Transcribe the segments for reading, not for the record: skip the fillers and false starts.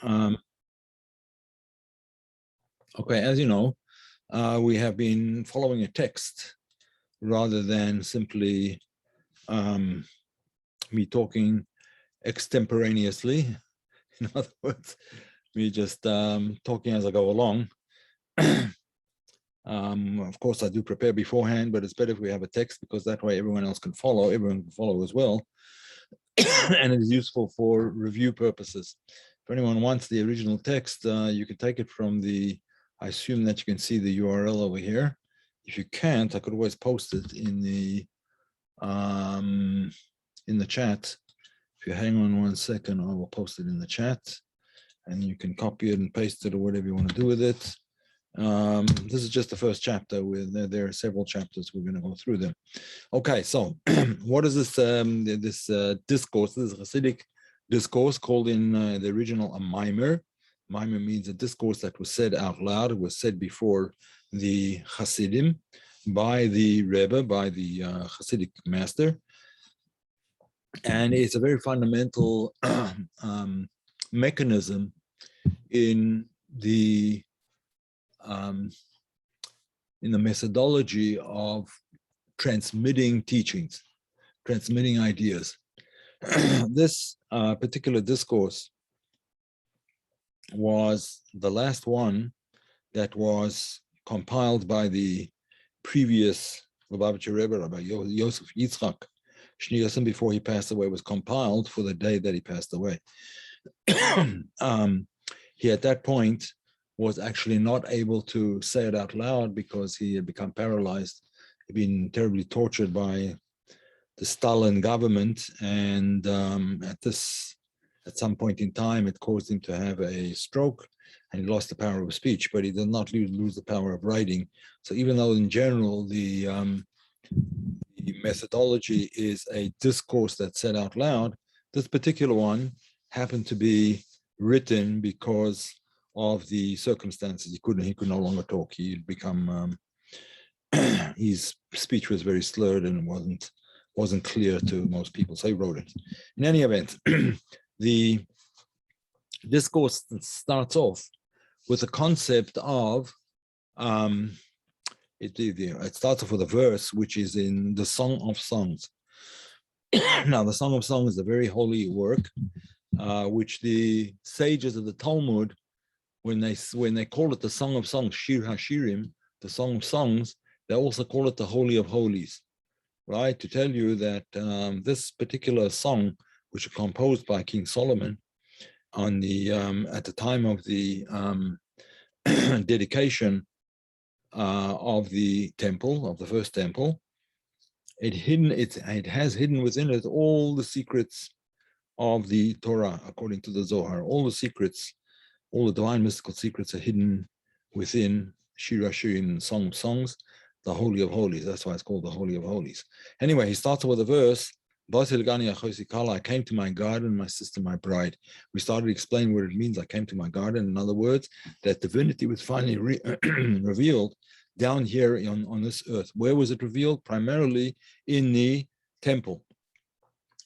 Um, okay, as you know, we have been following a text rather than simply me talking extemporaneously. In other words, me just talking as I go along. Of course, I do prepare beforehand, but it's better if we have a text because that way everyone else can follow. Everyone can follow as well. And it is useful for review purposes. If anyone wants the original text, you can take it from the, I assume that you can see the URL over here. If you can't, I could always post it in the chat. If you hang on 1 second, I will post it in the chat and you can copy it and paste it or whatever you want to do with it. This is just the first chapter. There are several chapters. We're going to go through them. Okay, so what is this discourse? This is Hasidic discourse called in the original a mimer. Mimer means a discourse that was said out loud. It was said before the Hasidim by the Rebbe, by the Hasidic master. And it's a very fundamental mechanism in the methodology of transmitting teachings, transmitting ideas. This particular discourse was the last one that was compiled by the previous Lubavitcher Rebbe, Rabbi Yosef Yitzchak Shneerson, before he passed away, was compiled for the day that he passed away. He at that point was actually not able to say it out loud because he had become paralyzed. He'd been terribly tortured by the Stalin government, and at some point in time, it caused him to have a stroke, and he lost the power of speech, but he did not lose the power of writing. So even though in general the methodology is a discourse that's said out loud, this particular one happened to be written because of the circumstances. He could no longer talk. He had become his speech was very slurred and wasn't clear to most people, so he wrote it. In any event, the discourse starts off with the concept of it starts off with a verse which is in the Song of Songs. Now, the Song of Songs is a very holy work, which the sages of the Talmud, when they call it the Song of Songs, Shir HaShirim, the Song of Songs, they also call it the Holy of Holies, right? To tell you that this particular song, which was composed by King Solomon on the at the time of the dedication of the temple, of the first temple, it has hidden within it all the secrets of the Torah, according to the Zohar. All the secrets, all the divine mystical secrets are hidden within Shir HaShirim, Song of Songs, the Holy of Holies. That's why it's called the Holy of Holies. Anyway, he starts with a verse, Basi LeGani I, I came to my garden, my sister, my bride. We started explaining what it means, I came to my garden. In other words, that divinity was finally revealed down here on this earth. Where was it revealed? Primarily in the temple.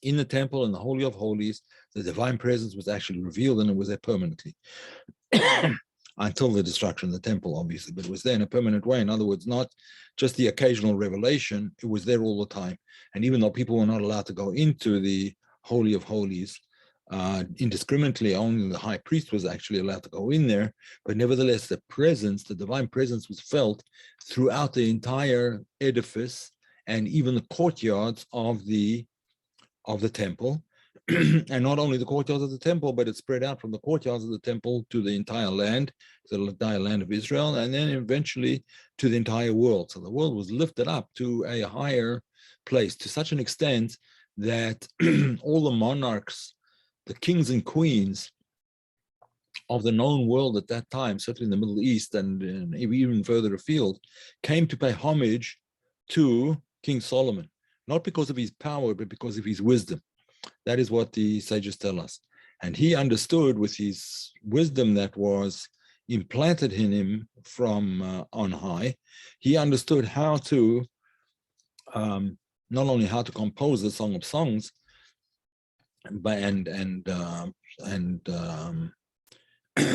In the temple, in the Holy of Holies, the divine presence was actually revealed, and it was there permanently. Until the destruction of the temple, obviously, but it was there in a permanent way. In other words, not just the occasional revelation, it was there all the time. And even though people were not allowed to go into the Holy of Holies indiscriminately, only the high priest was actually allowed to go in there, but nevertheless, the presence, the divine presence was felt throughout the entire edifice and even the courtyards of the temple. And not only the courtyards of the temple, but it spread out from the courtyards of the temple to the entire land, the entire land of Israel, and then eventually to the entire world. So the world was lifted up to a higher place to such an extent that all the monarchs, the kings and queens of the known world at that time, certainly in the Middle East and even further afield, came to pay homage to King Solomon, not because of his power, but because of his wisdom. That is what the sages tell us. And he understood with his wisdom that was implanted in him from on high, he understood how to, not only how to compose the Song of Songs, but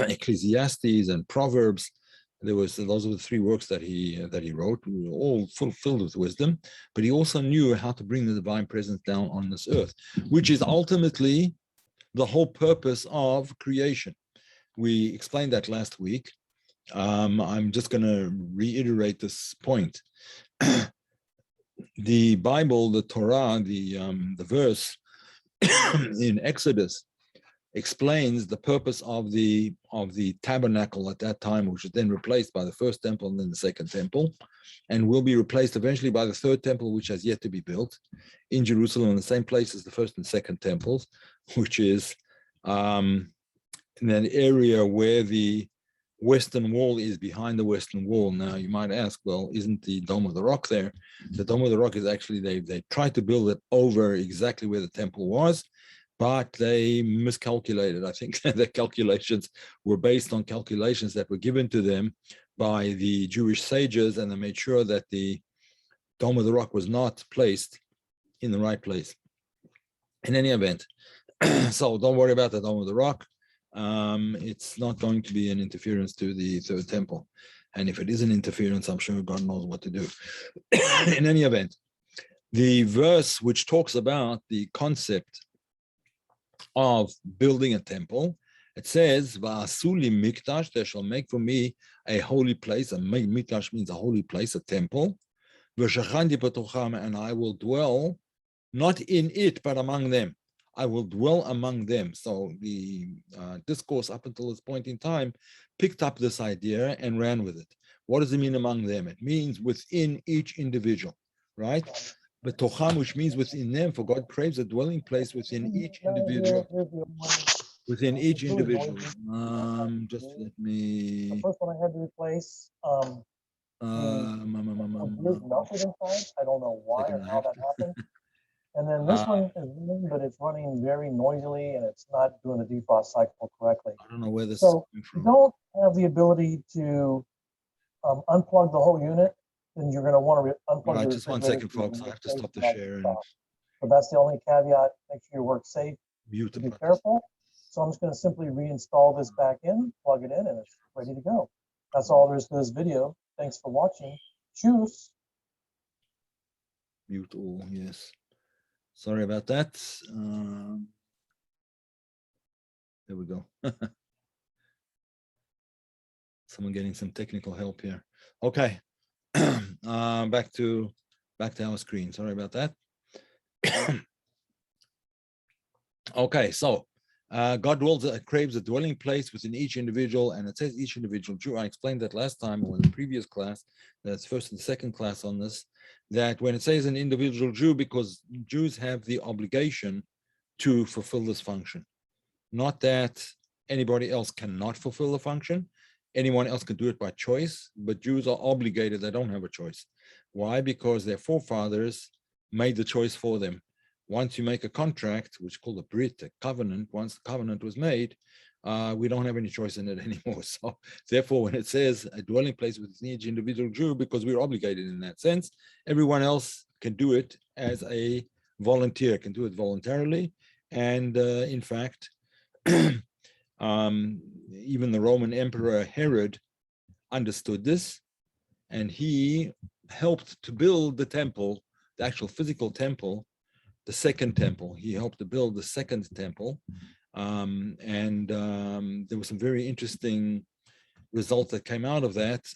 Ecclesiastes and Proverbs. Those are the three works that he wrote, all filled with wisdom. But he also knew how to bring the divine presence down on this earth, which is ultimately the whole purpose of creation. We explained that last week. I'm just going to reiterate this point. The Bible, the Torah, the verse in Exodus explains the purpose of the tabernacle at that time, which was then replaced by the first temple and then the second temple, and will be replaced eventually by the third temple, which has yet to be built in Jerusalem, in the same place as the first and second temples, which is in an area where the western wall is behind the western wall. Now you might ask, well, isn't the Dome of the Rock there? The Dome of the Rock is actually, they tried to build it over exactly where the temple was, but they miscalculated. I think their calculations were based on calculations that were given to them by the Jewish sages, and they made sure that the Dome of the Rock was not placed in the right place. In any event, so don't worry about the Dome of the Rock. It's not going to be an interference to the third temple. And if it is an interference, I'm sure God knows what to do. In any event, the verse which talks about the concept of building a temple, it says, "Va'asuli mikdash, they shall make for me a holy place." A mikdash means a holy place, a temple. And I will dwell not in it, but among them. I will dwell among them. So the discourse up until this point in time picked up this idea and ran with it. What does it mean among them? It means within each individual, right? But tocham, which means within them, for God craves a dwelling place within each individual. Within each individual. Just let me. The first one I had to replace. Melted inside. I don't know why or how that happened. And then this one is running, but it's running very noisily and it's not doing the defrost cycle correctly. I don't know where this is coming from. If you don't have the ability to unplug the whole unit, then you're going to want to unplug Right, just 1 second, folks. I have to stop the share. And so that's the only caveat. Make sure your work's safe. Be careful. So I'm just going to simply reinstall this back in, plug it in, and it's ready to go. That's all there is to this video. Thanks for watching. Choose. Mute all, yes. Sorry about that. There we go. Someone getting some technical help here. Okay. Back to our screen. Sorry about that. Okay, so God craves a dwelling place within each individual, and it says each individual Jew. I explained that last time or in the previous class. That's first and second class on this. That when it says an individual Jew, because Jews have the obligation to fulfill this function. Not that anybody else cannot fulfill the function. Anyone else can do it by choice, but Jews are obligated. They don't have a choice. Why? Because their forefathers made the choice for them. Once you make a contract, which is called a brit, a covenant, once the covenant was made, we don't have any choice in it anymore. So therefore, when it says a dwelling place within each individual Jew, because we're obligated in that sense, everyone else can do it as a volunteer, can do it voluntarily. And in fact, even the Roman Emperor Herod understood this, and he helped to build the temple, the actual physical temple, the second temple. He helped to build the second temple. There were some very interesting results that came out of that.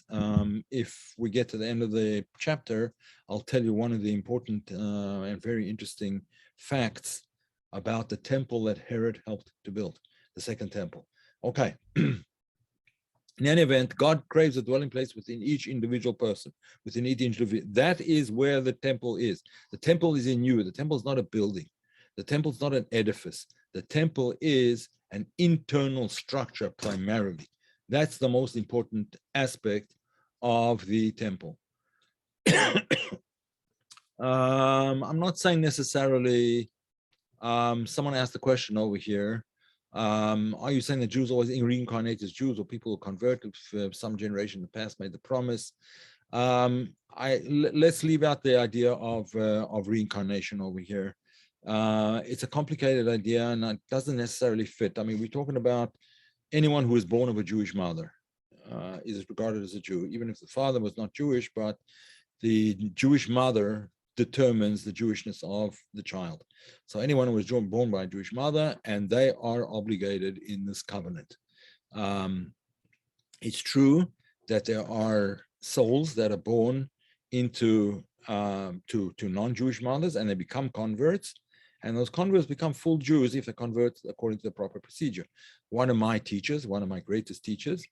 If we get to the end of the chapter, I'll tell you one of the important and very interesting facts about the temple that Herod helped to build, the second temple. Okay. In any event, God craves a dwelling place within each individual person, within each individual. That is where the temple is. The temple is in you. The temple is not a building. The temple is not an edifice. The temple is an internal structure primarily. That's the most important aspect of the temple. I'm not saying necessarily, someone asked the question over here, are you saying that Jews always reincarnate as Jews, or people who converted some generation in the past made the promise? Let's leave out the idea of reincarnation over here. It's a complicated idea and it doesn't necessarily fit. I mean, we're talking about anyone who is born of a Jewish mother is regarded as a Jew, even if the father was not Jewish, but the Jewish mother determines the Jewishness of the child. So anyone who was born by a Jewish mother, and they are obligated in this covenant. It's true that there are souls that are born into to non-Jewish mothers, and they become converts, and those converts become full Jews if they convert according to the proper procedure. One of my teachers, one of my greatest teachers,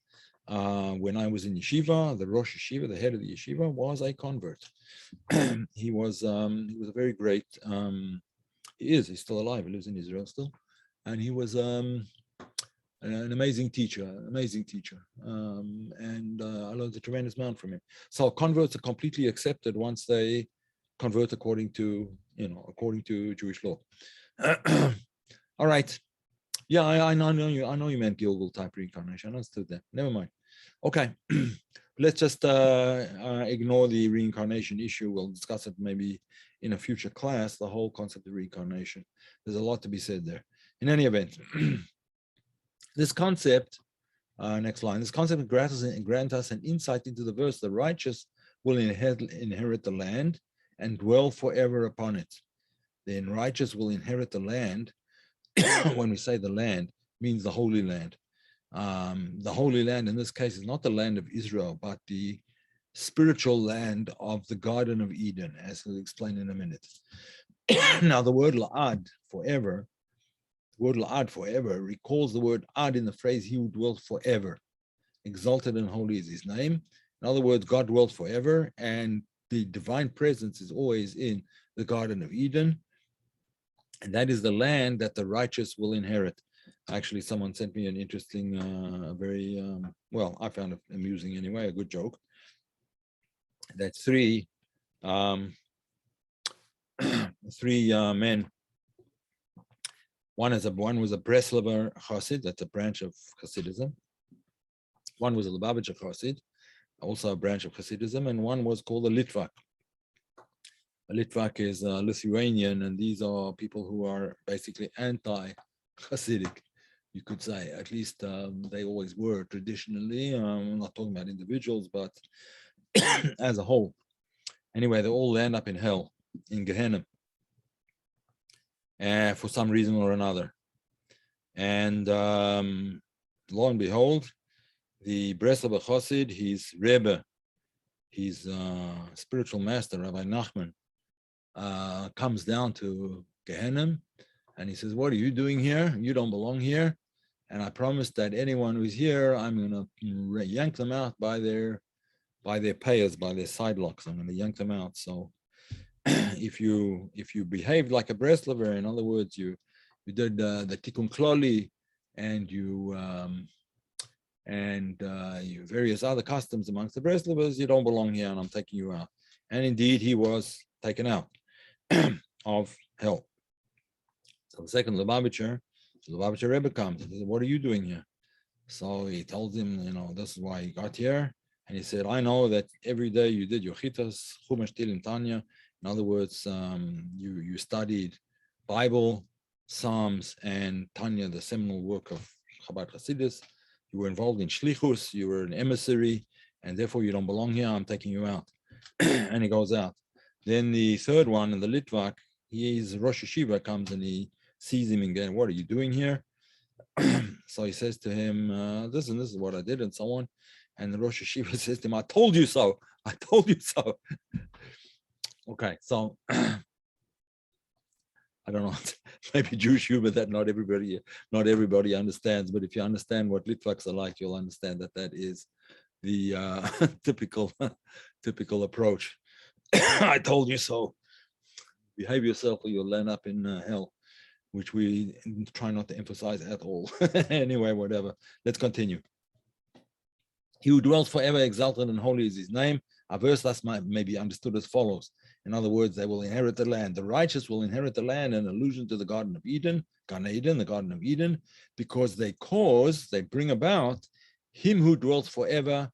when I was in yeshiva, the Rosh Yeshiva, the head of the yeshiva, was a convert. He was a very great. He's still alive. He lives in Israel still, and he was an amazing teacher, and I learned a tremendous amount from him. So converts are completely accepted once they convert according to Jewish law. All right. Yeah, I know you meant Gilgul type reincarnation. I understood that. Never mind. Okay, let's just ignore the reincarnation issue. We'll discuss it maybe in a future class, the whole concept of reincarnation. There's a lot to be said there. In any event, this concept, next line, this concept grants us an insight into the verse, the righteous will inherit the land and dwell forever upon it. The righteous will inherit the land. When we say the land, means the Holy Land. The Holy Land in this case is not the land of Israel, but the spiritual land of the Garden of Eden, as we'll explain in a minute. Now, the word la'ad, forever, recalls the word ad in the phrase, he who dwells forever. Exalted and holy is his name. In other words, God dwells forever, and the divine presence is always in the Garden of Eden. And that is the land that the righteous will inherit. Actually, someone sent me an interesting, well, I found it amusing anyway, a good joke. That three men, one was a Breslover Hasid, that's a branch of Hasidism. One was a Lubavitcher Hasid, also a branch of Hasidism, and one was called a Litvak. A Litvak is Lithuanian, and these are people who are basically anti-Hasidic, you could say. At least they always were traditionally. I'm not talking about individuals, but as a whole. Anyway, they all end up in hell, in Gehenna, for some reason or another. And lo and behold, the Breslov Chassid, his Rebbe, his spiritual master, Rabbi Nachman, comes down to Gehenna, and he says, what are you doing here? You don't belong here. And I promise that anyone who's here, I'm going to yank them out by their payers, by their side locks. I'm going to yank them out. So if you behaved like a Breslover, in other words, you did the Tikkun Kloli, and you various other customs amongst the Breslovers, you don't belong here, and I'm taking you out. And indeed, he was taken out of hell. So the second Lubavitcher Rebbe comes and says, what are you doing here? So he tells him, this is why he got here. And he said, I know that every day you did your chitas, chumash, tilin, tanya. In other words, you studied Bible, Psalms, and Tanya, the seminal work of Chabad Hasidus. You were involved in shlichus, you were an emissary, and therefore you don't belong here, I'm taking you out. And he goes out. Then the third one, in the Litvak, his Rosh Yeshiva comes and he sees him again. What are you doing here? So he says to him, this is what I did, and so on. And the Rosh Yeshiva says to him, I told you so. I told you so. Okay, so I don't know, maybe Jewish humor that not everybody understands, but if you understand what Litvaks are like, you'll understand that is the typical approach. I told you so. Behave yourself or you'll land up in hell, which we try not to emphasize at all. Anyway, whatever. Let's continue. He who dwells forever, exalted and holy is his name. A verse thus may be understood as follows. In other words, they will inherit the land. The righteous will inherit the land, an allusion to the Garden of Eden, Gan Eden, the Garden of Eden, because they bring about him who dwells forever,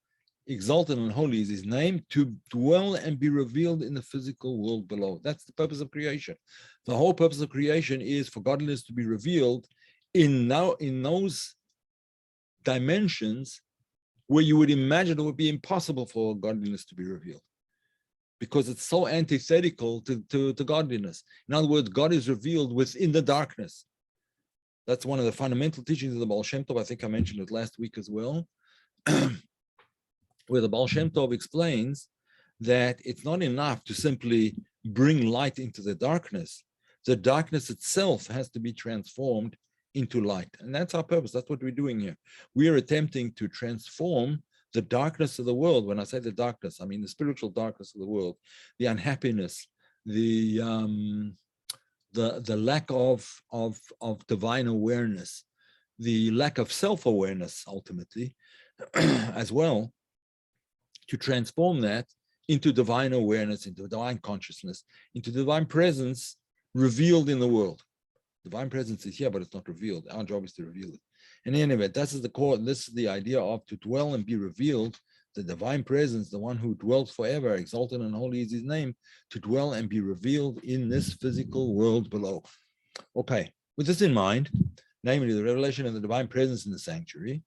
exalted and holy is his name, to dwell and be revealed in the physical world below. That's the purpose of creation. The whole purpose of creation is for godliness to be revealed in those dimensions where you would imagine it would be impossible for godliness to be revealed, because it's so antithetical to godliness. In other words, God is revealed within the darkness. That's one of the fundamental teachings of the Baal Shem Tov. I think I mentioned it last week as well, where the Baal Shem Tov explains that it's not enough to simply bring light into the darkness. The darkness itself has to be transformed into light. And that's our purpose. That's what we're doing here. We are attempting to transform the darkness of the world. When I say the darkness, I mean the spiritual darkness of the world, the unhappiness, the lack of divine awareness, the lack of self-awareness, ultimately, as well, to transform that into divine awareness, into divine consciousness, into divine presence revealed in the world. Divine presence is here, but it's not revealed. Our job is to reveal it. And anyway, this is the core. This is the idea of to dwell and be revealed. The divine presence, the one who dwells forever, exalted and holy is his name, to dwell and be revealed in this physical world below. Okay, with this in mind, namely the revelation of the divine presence in the sanctuary,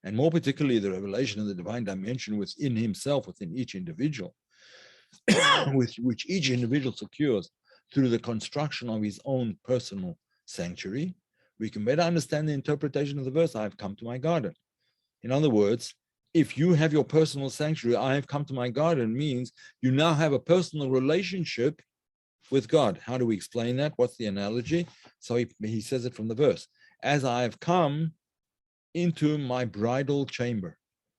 and more particularly the revelation of the divine dimension within himself, within each individual, which each individual secures through the construction of his own personal sanctuary, we can better understand the interpretation of the verse, I have come to my garden. In other words, if you have your personal sanctuary, I have come to my garden, means you now have a personal relationship with God. How do we explain that? What's the analogy? So he says it from the verse. As I have come into my bridal chamber.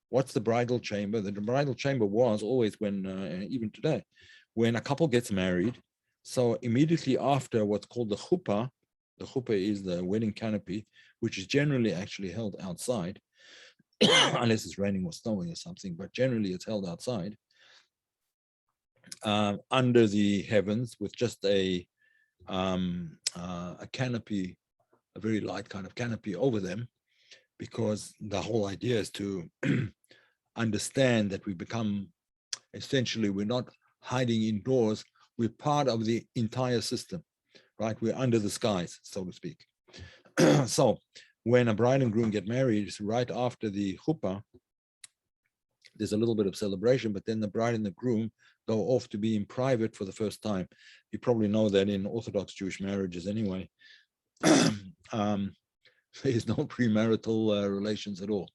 What's the bridal chamber? The bridal chamber was always when, even today, when a couple gets married. So immediately after what's called the chuppah is the wedding canopy, which is generally actually held outside, unless it's raining or snowing or something, but generally it's held outside, under the heavens with just a canopy, a very light kind of canopy over them, because the whole idea is to understand that we become, essentially, we're not hiding indoors, we're part of the entire system, right? We're under the skies, so to speak. So when a bride and groom get married, right after the chuppah, there's a little bit of celebration, but then the bride and the groom go off to be in private for the first time. You probably know that in Orthodox Jewish marriages anyway, there's no premarital relations at all.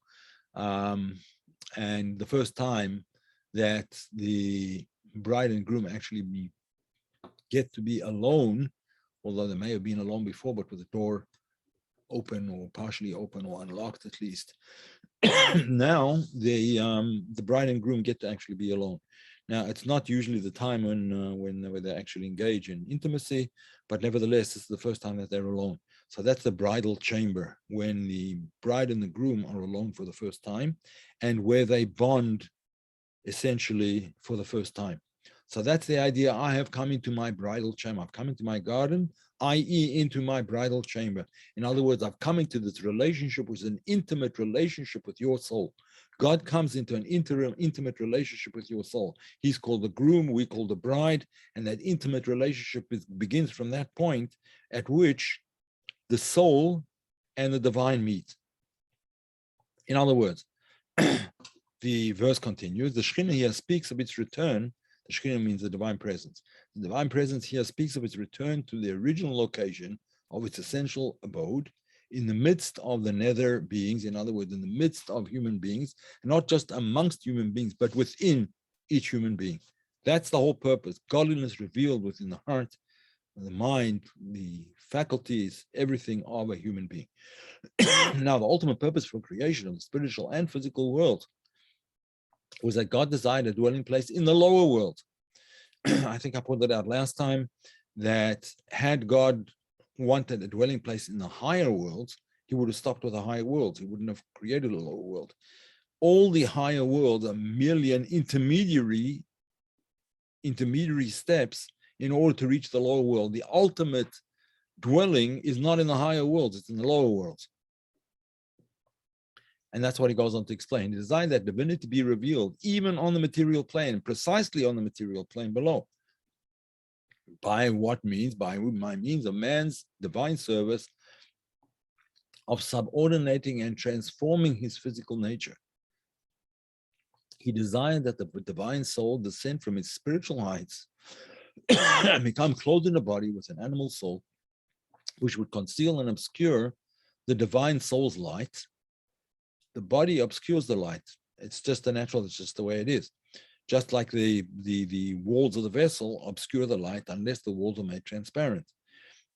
And the first time that the bride and groom actually get to be alone, although they may have been alone before, but with the door open or partially open or unlocked at least, now the bride and groom get to actually be alone. Now, it's not usually the time when they actually engage in intimacy, but nevertheless, it's the first time that they're alone. So that's the bridal chamber, when the bride and the groom are alone for the first time, and where they bond essentially for the first time. So that's the idea. I have come into my bridal chamber. I've come into my garden, i.e. into my bridal chamber. In other words, I've come into this relationship, which is an intimate relationship with your soul. God comes into an intimate relationship with your soul. He's called the groom, we call the bride, and that intimate relationship begins from that point at which the soul and the divine meet. In other words, the verse continues, the Shekhinah here speaks of its return. The Shekhinah means the divine presence. The divine presence here speaks of its return to the original location of its essential abode in the midst of the nether beings, in other words, in the midst of human beings, not just amongst human beings, but within each human being. That's the whole purpose. Godliness revealed within the heart, the mind, the faculties, everything of a human being. Now, the ultimate purpose for creation of the spiritual and physical world was that God desired a dwelling place in the lower world. I think I pointed out last time that had God wanted a dwelling place in the higher worlds, he would have stopped with the higher worlds. He wouldn't have created a lower world. All the higher worlds are merely an intermediary steps in order to reach the lower world. The ultimate dwelling is not in the higher worlds, it's in the lower worlds. And that's what he goes on to explain. He designed that divinity be revealed even on the material plane, precisely on the material plane below. By what means? By means of man's divine service of subordinating and transforming his physical nature. He desired that the divine soul descend from its spiritual heights and become clothed in a body with an animal soul, which would conceal and obscure the divine soul's light. The body obscures the light. It's just the natural, it's just the way it is. Just like the walls of the vessel obscure the light unless the walls are made transparent.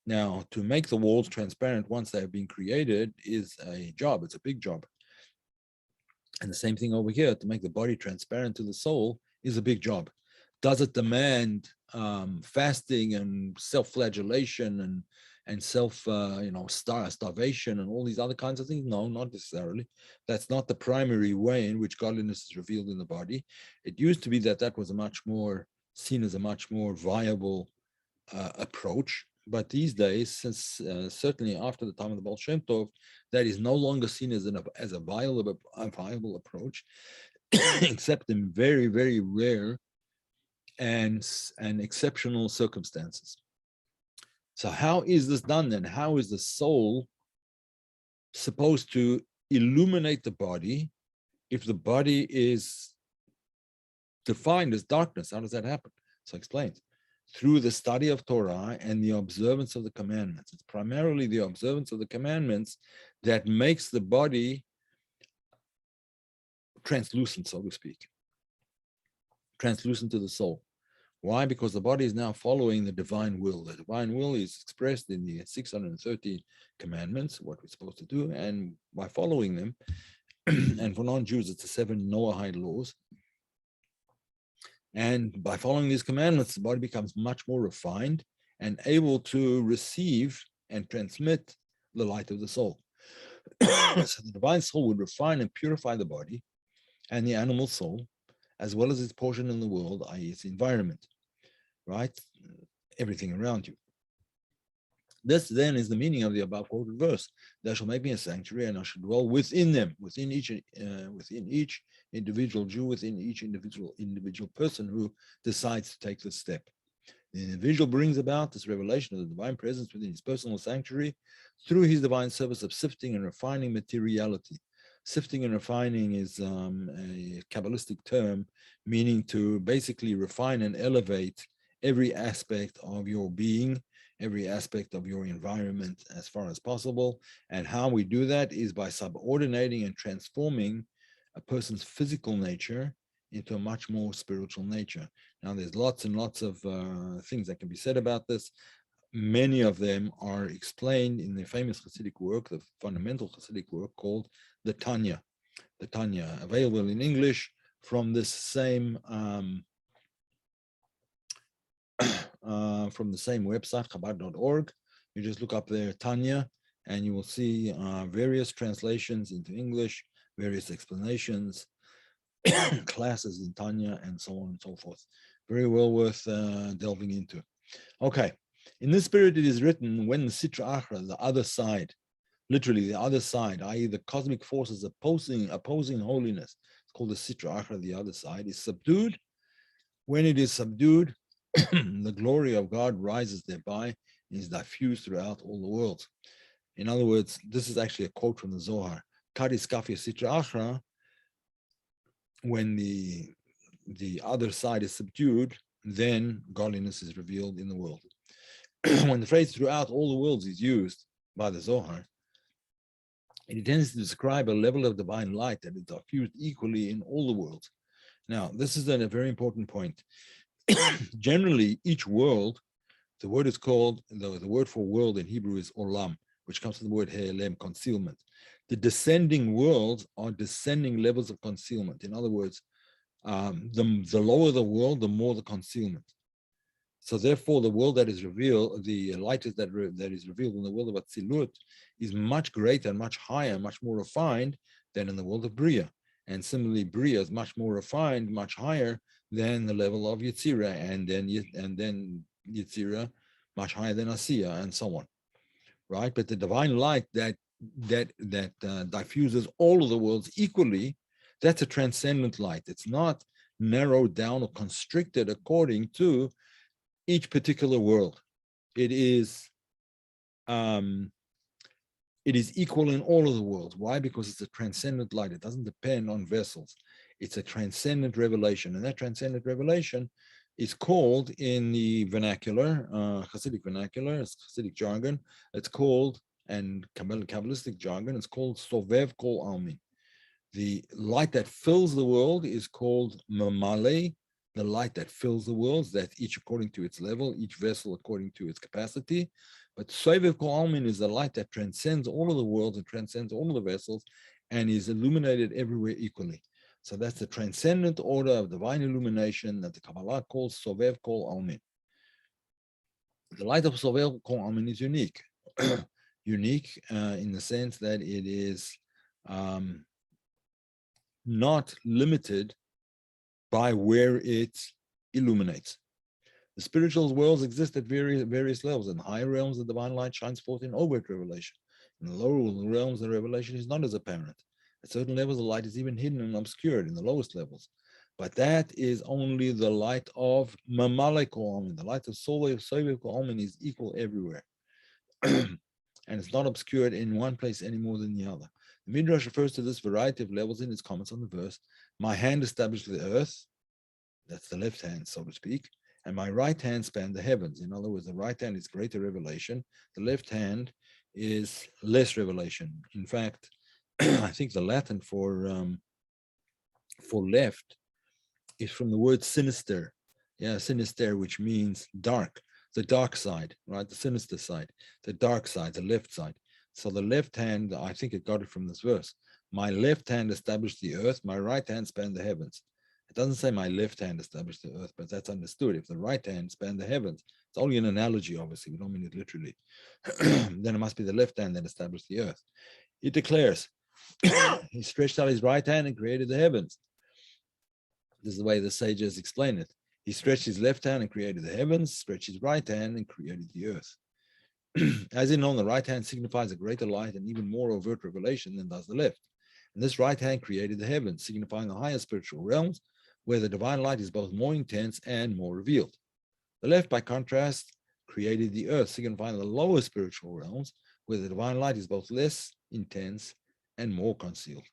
Now, to make the walls transparent once they have been created is a job. It's a big job. And the same thing over here, to make the body transparent to the soul is a big job. Does it demand fasting and self-flagellation and starvation and all these other kinds of things? No, not necessarily. That's not the primary way in which godliness is revealed in the body. It used to be that was seen as a much more viable approach. But these days, since certainly after the time of the Baal Shem Tov, that is no longer seen as a viable approach, except in very, very rare and exceptional circumstances. So how is this done then? How is the soul supposed to illuminate the body if the body is defined as darkness? How does that happen? So explains. Through the study of Torah and the observance of the commandments. It's primarily the observance of the commandments that makes the body translucent, so to speak, translucent to the soul. Why? Because the body is now following the divine will. The divine will is expressed in the 613 commandments, what we're supposed to do, and by following them, and for non-Jews, it's the 7 Noahide laws. And by following these commandments, the body becomes much more refined and able to receive and transmit the light of the soul. So the divine soul would refine and purify the body and the animal soul, as well as its portion in the world, i.e. its environment, right? Everything around you. This then is the meaning of the above quoted verse. Thou shalt make me a sanctuary, and I shall dwell within them, within each individual Jew, within each individual person who decides to take this step. The individual brings about this revelation of the divine presence within his personal sanctuary through his divine service of sifting and refining materiality. Sifting and refining is a Kabbalistic term meaning to basically refine and elevate every aspect of your being, every aspect of your environment as far as possible. And how we do that is by subordinating and transforming a person's physical nature into a much more spiritual nature. Now, there's lots and lots of things that can be said about this. Many of them are explained in the famous Hasidic work, the fundamental Hasidic work called the Tanya. The Tanya, available in English from this same website, Chabad.org. You just look up there, Tanya, and you will see various translations into English, various explanations, classes in Tanya, and so on and so forth. Very well worth delving into. Okay, in this spirit it is written, when the Sitra Achra, the other side, literally the other side, i.e. the cosmic forces opposing holiness, it's called the Sitra Achra, the other side, is subdued. When it is subdued, the glory of God rises thereby and is diffused throughout all the world. In other words, this is actually a quote from the Zohar. Kadis Kafia Sitra Achra, when the other side is subdued, then godliness is revealed in the world. When the phrase throughout all the worlds is used by the Zohar, it tends to describe a level of divine light that is diffused equally in all the worlds. Now, this is a very important point. Generally, each world, the word is called, the word for world in Hebrew is olam, which comes from the word he'elem, concealment. The descending worlds are descending levels of concealment. In other words, the lower the world, the more the concealment. So therefore, the world that is revealed, the light that is revealed in the world of Atzilut is much greater and much higher, much more refined than in the world of Bria. And similarly, Bria is much more refined, much higher than the level of Yetzirah, and then Yetzirah much higher than Asiya, and so on. Right? But the divine light that diffuses all of the worlds equally, that's a transcendent light. It's not narrowed down or constricted according to each particular world. It is It is equal in all of the worlds. Why? Because it's a transcendent light. It doesn't depend on vessels. It's a transcendent revelation. And that transcendent revelation is called in the vernacular, Hasidic vernacular, it's Hasidic jargon, it's called, and Kabbalistic jargon, it's called Sovev Kol Almin. The light that fills the world is called Mamale, the light that fills the worlds, that each according to its level, each vessel according to its capacity. But Sovev Kol Almin is the light that transcends all of the worlds and transcends all of the vessels and is illuminated everywhere equally. So that's the transcendent order of divine illumination that the Kabbalah calls Sovev Kol Almin. The light of Sovev Kol Almin is unique. Unique in the sense that it is not limited by where it illuminates. The spiritual worlds exist at various levels. In the higher realms, the divine light shines forth in overt revelation. In the lower realms, the revelation is not as apparent. At certain levels, the light is even hidden and obscured in the lowest levels. But that is only the light of Mamale Kol Almin. The light of Sovev Kol Almin is equal everywhere. And it's not obscured in one place any more than the other. The Midrash refers to this variety of levels in its comments on the verse. My hand established the earth, that's the left hand, so to speak, and my right hand spanned the heavens. In other words, the right hand is greater revelation, the left hand is less revelation. In fact, I think the Latin for left is from the word sinister. Yeah, sinister, which means dark, the dark side, right? The sinister side, the dark side, the left side. So the left hand, I think it got it from this verse. My left hand established the earth, my right hand spanned the heavens. It doesn't say my left hand established the earth, but that's understood. If the right hand spanned the heavens, it's only an analogy, obviously. We don't mean it literally. Then it must be the left hand that established the earth. It declares, he stretched out his right hand and created the heavens. This is the way the sages explain it. He stretched his left hand and created the heavens, stretched his right hand and created the earth. As in, on the right hand signifies a greater light and even more overt revelation than does the left. And this right hand created the heavens, signifying the higher spiritual realms, where the divine light is both more intense and more revealed. The left, by contrast, created the earth, signifying the lower spiritual realms, where the divine light is both less intense and more concealed.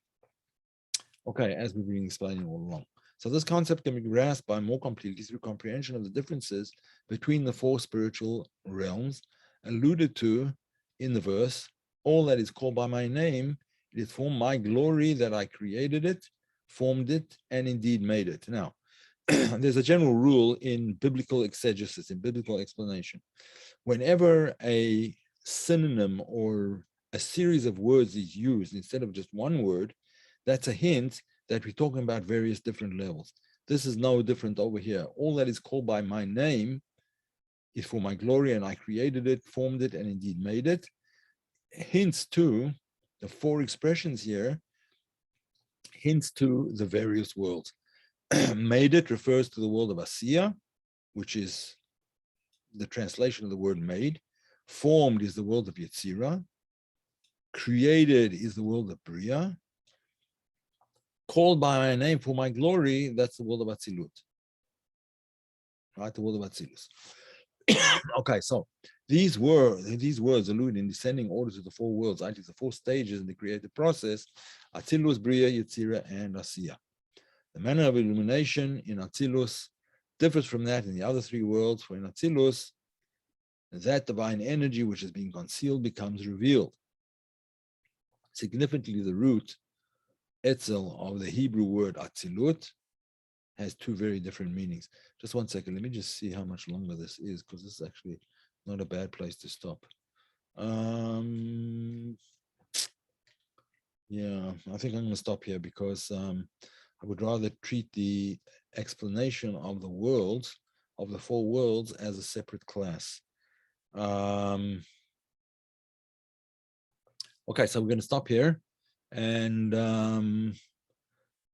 Okay, as we've been explaining all along. So this concept can be grasped by more completely through comprehension of the differences between the four spiritual realms alluded to in the verse. All that is called by my name, it is for my glory that I created it, formed it, and indeed made it. Now, there's a general rule in biblical exegesis, in biblical explanation. Whenever a synonym or a series of words is used instead of just one word, that's a hint that we're talking about various different levels. This is no different over here. All that is called by my name is for my glory, and I created it, formed it, and indeed made it. Hints to the four expressions here, hints to the various worlds. Made it refers to the world of Asiya, which is the translation of the word made. Formed is the world of Yetzirah. Created is the world of Bria. Called by my name for my glory, that's the world of Atzilut. Right, the world of Atzilus. Okay, so these words allude in descending order to the four worlds, i.e. the four stages in the creative process: Atzilus, Bria, Yetzirah, and Asiya. The manner of illumination in Atzilus differs from that in the other three worlds, for in Atzilus, that divine energy which is being concealed becomes revealed. Significantly, the root etzel of the Hebrew word Atzilut has two very different meanings. Just one second, let me just see how much longer this is, because this is actually not a bad place to stop. Yeah, I think I'm going to stop here because I would rather treat the explanation of the worlds, of the four worlds, as a separate class. Okay, so we're going to stop here. And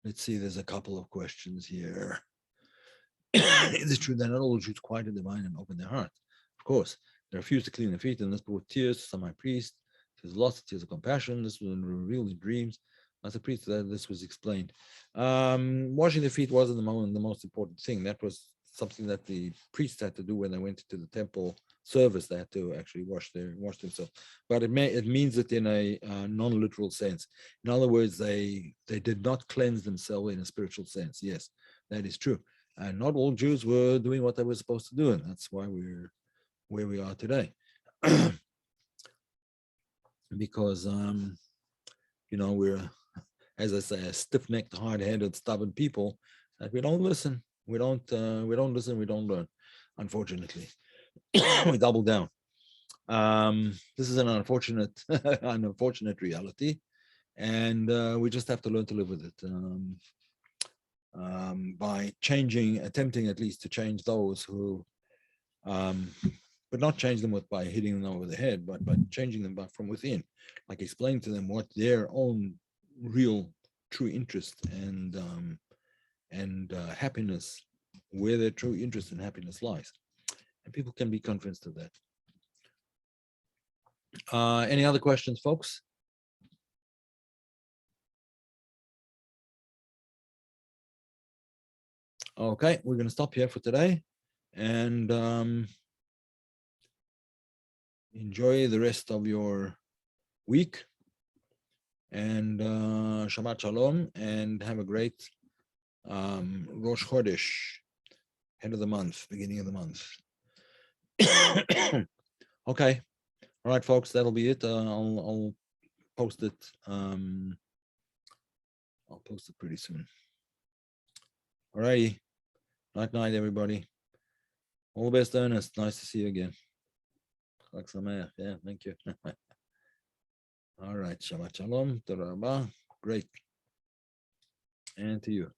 let's see, there's a couple of questions here. Is it true that not all Jews quiet the divine and open their heart? Of course, they refused to clean their feet, and this brought tears to some high priest. Tears of loss, tears of compassion. This was revealed in dreams. As a priest, this was explained. Washing their feet wasn't the most important thing. That was something that the priests had to do when they went to the temple service. They had to actually wash themselves, but it means it in a non-literal sense. In other words, they did not cleanse themselves in a spiritual sense. Yes, that is true, and not all Jews were doing what they were supposed to do, and that's why we're where we are today. Because we're, as I say, a stiff-necked, hard-headed, stubborn people that we don't listen. We don't listen. We don't learn. Unfortunately, we double down. This is an unfortunate reality, and we just have to learn to live with it by attempting at least to change those who, but not change them by hitting them over the head, but by changing them from within, like explaining to them what their own real true interest and happiness, where their true interest and happiness lies, and people can be convinced of that. Any other questions, folks? Okay, we're going to stop here for today, and enjoy the rest of your week, and Shabbat Shalom, and have a great Rosh Chodesh, end of the month, beginning of the month. Okay, all right, folks, that'll be it. I'll post it. I'll post it pretty soon. All righty. Night, everybody. All the best, Ernest. Nice to see you again. Yeah, thank you. All right, Shabbat Shalom. Great. And to you.